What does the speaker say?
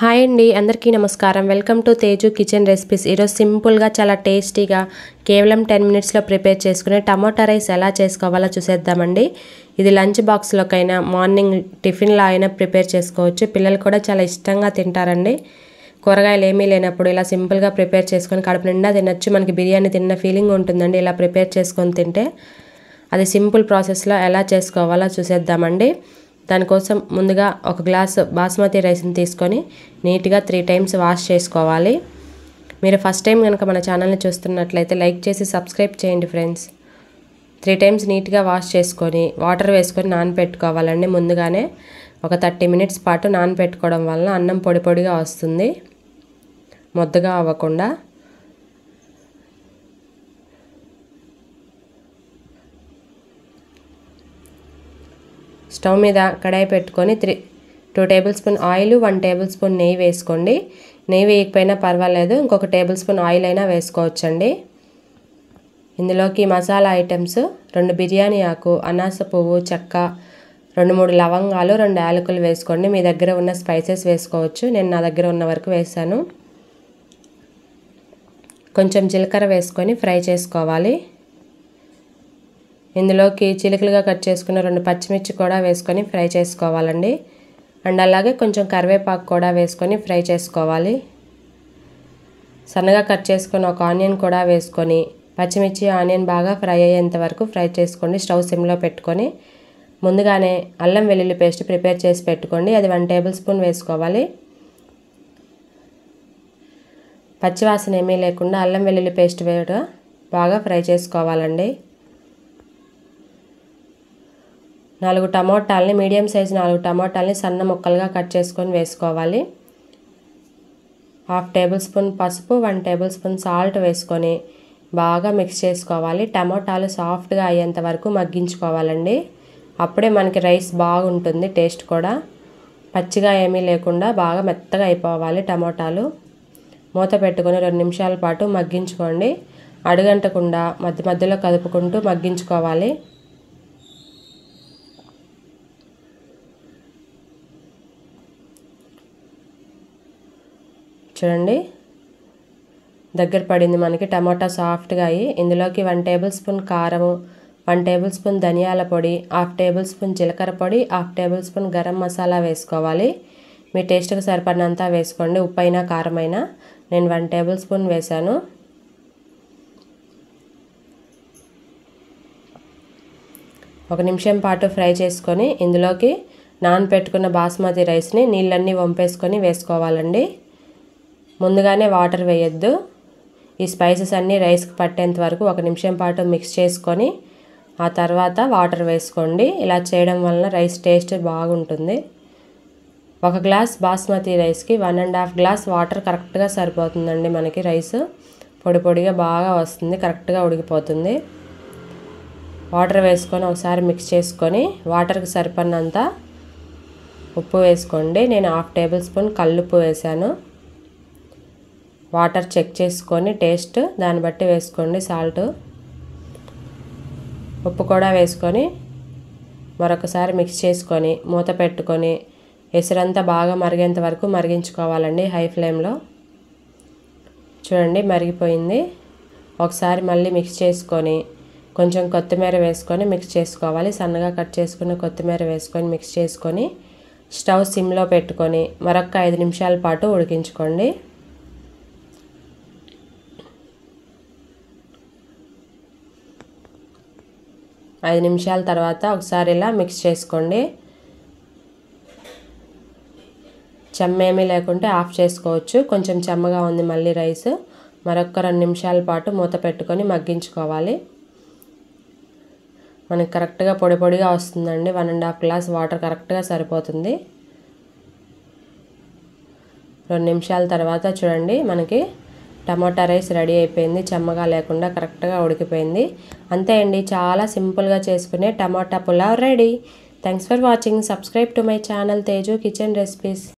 Hi అండి, అందరికీ నమస్కారం. Welcome to Teju kitchen recipes. ఈరోజు సింపుల్గా చాలా టేస్టీగా కేవలం 10 మినిట్స్లో ప్రిపేర్ చేసుకునే టమోటా రైస్ ఎలా చేసుకోవాలో చూసేద్దామండి. ఇది లంచ్ బాక్స్లోకైనా మార్నింగ్ టిఫిన్లో అయినా ప్రిపేర్ చేసుకోవచ్చు. పిల్లలు కూడా చాలా ఇష్టంగా తింటారండి. కూరగాయలు ఏమీ లేనప్పుడు ఇలా సింపుల్గా ప్రిపేర్ చేసుకొని కడుపు నిండా తినచ్చు. మనకి బిర్యానీ తిన్న ఫీలింగ్ ఉంటుందండి ఇలా ప్రిపేర్ చేసుకొని తింటే. అది సింపుల్ ప్రాసెస్లో ఎలా చేసుకోవాలో చూసేద్దామండి. దానికోసం ముందుగా ఒక గ్లాస్ బాస్మతి రైస్ని తీసుకొని నీట్గా 3 టైమ్స్ వాష్ చేసుకోవాలి. మీరు ఫస్ట్ టైం కనుక మన ఛానల్ని చూస్తున్నట్లయితే లైక్ చేసి సబ్స్క్రైబ్ చేయండి ఫ్రెండ్స్. 3 టైమ్స్ నీట్గా వాష్ చేసుకొని వాటర్ వేసుకొని నానబెట్టుకోవాలండి. ముందుగానే ఒక 30 మినిట్స్ పాటు నానబెట్టుకోవడం వలన అన్నం పొడి పొడిగా వస్తుంది, ముద్దగా అవ్వకుండా. స్టవ్ మీద కడాయి పెట్టుకొని 2 table spoon oil, 1 table spoon నెయ్యి వేసుకోండి. నెయ్యి వేయకపోయినా పర్వాలేదు, ఇంకొక టేబుల్ స్పూన్ ఆయిల్ అయినా వేసుకోవచ్చండి. ఇందులోకి మసాలా ఐటమ్స్ 2 బిర్యానీ ఆకు, అనాస పువ్వు, చెక్క, 2-3 లవంగాలు, 2 యాలకులు వేసుకోండి. మీ దగ్గర ఉన్న స్పైసెస్ వేసుకోవచ్చు. నేను నా దగ్గర ఉన్న వరకు వేసాను. కొంచెం జీలకర్ర వేసుకొని ఫ్రై చేసుకోవాలి. ఇందులోకి చిలుకలుగా కట్ చేసుకున్న 2 పచ్చిమిర్చి కూడా వేసుకొని ఫ్రై చేసుకోవాలండి. అండ్ అలాగే కొంచెం కరివేపాకు కూడా వేసుకొని ఫ్రై చేసుకోవాలి. సన్నగా కట్ చేసుకొని ఒక ఆనియన్ కూడా వేసుకొని పచ్చిమిర్చి ఆనియన్ బాగా ఫ్రై అయ్యేంత వరకు ఫ్రై చేసుకోండి. స్టవ్ సిమ్లో పెట్టుకొని ముందుగానే అల్లం వెల్లుల్లి పేస్ట్ ప్రిపేర్ చేసి పెట్టుకోండి. అది 1 టేబుల్ స్పూన్ వేసుకోవాలి. పచ్చివాసన ఏమీ లేకుండా అల్లం వెల్లుల్లి పేస్ట్ వేయగా బాగా ఫ్రై చేసుకోవాలండి. 4 టమోటాలని, మీడియం సైజు 4 టమోటాలని సన్న ముక్కలుగా కట్ చేసుకొని వేసుకోవాలి. 1/2 టేబుల్ స్పూన్ పసుపు, 1 టేబుల్ స్పూన్ సాల్ట్ వేసుకొని బాగా మిక్స్ చేసుకోవాలి. టమోటాలు సాఫ్ట్గా అయ్యేంత వరకు మగ్గించుకోవాలండి. అప్పుడే మనకి రైస్ బాగుంటుంది, టేస్ట్ కూడా. పచ్చిగా ఏమీ లేకుండా బాగా మెత్తగా అయిపోవాలి టమోటాలు. మూత పెట్టుకొని 2 నిమిషాల పాటు మగ్గించుకోండి. అడుగంటకుండా మధ్య మధ్యలో కదుపుకుంటూ మగ్గించుకోవాలి. చూడండి, దగ్గర పడింది మనకి టమాటా సాఫ్ట్గా అయ్యి. ఇందులోకి 1 టేబుల్ స్పూన్ కారము, 1 టేబుల్ స్పూన్ ధనియాల పొడి, 1/2 టేబుల్ స్పూన్ జీలకర్ర పొడి, 1/2 టేబుల్ స్పూన్ గరం మసాలా వేసుకోవాలి. మీ టేస్ట్కి సరిపడినంత వేసుకోండి. ఉప్పు అయినా కారం అయినా. నేను 1 టేబుల్ స్పూన్ వేసాను. ఒక నిమిషం పాటు ఫ్రై చేసుకొని ఇందులోకి నానబెట్టుకున్న బాస్మతి రైస్ని నీళ్ళన్నీ వంపేసుకొని వేసుకోవాలండి. ముందుగానే వాటర్ వేయొద్దు. ఈ స్పైసెస్ అన్నీ రైస్కి పట్టేంత వరకు 1 నిమిషం పాటు మిక్స్ చేసుకొని ఆ తర్వాత వాటర్ వేసుకోండి. ఇలా చేయడం వలన రైస్ టేస్ట్ బాగుంటుంది. 1 గ్లాస్ బాస్మతి రైస్కి 1.5 గ్లాస్ వాటర్ కరెక్ట్గా సరిపోతుందండి. మనకి రైస్ పొడి పొడిగా బాగా వస్తుంది, కరెక్ట్గా ఉడికిపోతుంది. వాటర్ వేసుకొని ఒకసారి మిక్స్ చేసుకొని వాటర్కి సరిపడినంత ఉప్పు వేసుకోండి. నేను 1/2 టేబుల్ స్పూన్ కల్లుప్పు వేసాను. వాటర్ చెక్ చేసుకొని టేస్ట్ దాన్ని బట్టి వేసుకోండి. సాల్ట్, ఉప్పు కూడా వేసుకొని మరొకసారి మిక్స్ చేసుకొని మూత పెట్టుకొని ఎసురంతా బాగా మరిగేంత వరకు మరిగించుకోవాలండి హై ఫ్లేమ్లో. చూడండి, మరిగిపోయింది. ఒకసారి మళ్ళీ మిక్స్ చేసుకొని కొంచెం కొత్తిమీర వేసుకొని మిక్స్ చేసుకోవాలి. సన్నగా కట్ చేసుకున్న కొత్తిమీర వేసుకొని మిక్స్ చేసుకొని స్టవ్ సిమ్లో పెట్టుకొని మరొక 5 నిమిషాల పాటు ఉడికించుకోండి. 5 నిమిషాల తర్వాత ఒకసారి ఇలా మిక్స్ చేసుకోండి. చెమ్మేమీ లేకుంటే ఆఫ్ చేసుకోవచ్చు. కొంచెం చెమ్మగా ఉంది మళ్ళీ రైస్. మరొక 2 నిమిషాల పాటు మూత పెట్టుకొని మగ్గించుకోవాలి. మనకి కరెక్ట్గా పొడి పొడిగా వస్తుందండి. 1.5 గ్లాస్ వాటర్ కరెక్ట్గా సరిపోతుంది. 2 నిమిషాల తర్వాత చూడండి, మనకి టమాటా రైస్ రెడీ అయిపోయింది. చెమ్మగా లేకుండా కరెక్ట్గా ఉడికిపోయింది. అంతే అండి, చాలా సింపుల్గా చేసుకునే tomato pulao ready. Thanks for watching. Subscribe to my channel Teju kitchen recipes.